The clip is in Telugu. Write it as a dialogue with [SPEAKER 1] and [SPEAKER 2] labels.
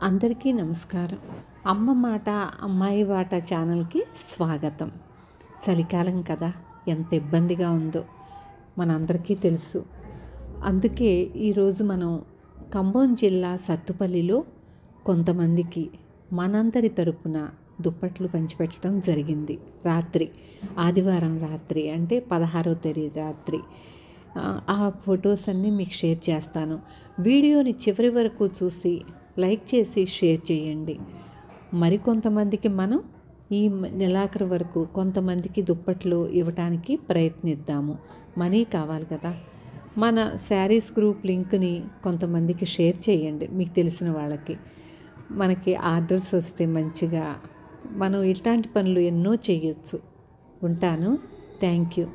[SPEAKER 1] అందరికీ నమస్కారం. అమ్మ మాట అమ్మాయి బాట ఛానల్కి స్వాగతం. చలికాలం కదా, ఎంత ఇబ్బందిగా ఉందో మనందరికీ తెలుసు. అందుకే ఈరోజు మనం ఖమ్మం జిల్లా సత్తుపల్లిలో కొంతమందికి మనందరి తరపున దుప్పట్లు పంచిపెట్టడం జరిగింది. ఆదివారం రాత్రి అంటే 16వ తేదీ రాత్రి. ఆ ఫొటోస్ అన్నీ మీకు షేర్ చేస్తాను. వీడియోని చివరి వరకు చూసి లైక్ చేసి షేర్ చేయండి. మరికొంతమందికి మనం ఈ నెలాఖరు వరకు కొంతమందికి దుప్పట్లు ఇవ్వటానికి ప్రయత్నిద్దాము. మనీ కావాలి కదా. మన శారీస్ గ్రూప్ లింక్ని కొంతమందికి షేర్ చేయండి, మీకు తెలిసిన వాళ్ళకి. మనకి ఆర్డర్స్ వస్తే మంచిగా మనం ఇట్లాంటి పనులు ఎన్నో చేయొచ్చు. ఉంటాను. Thank you.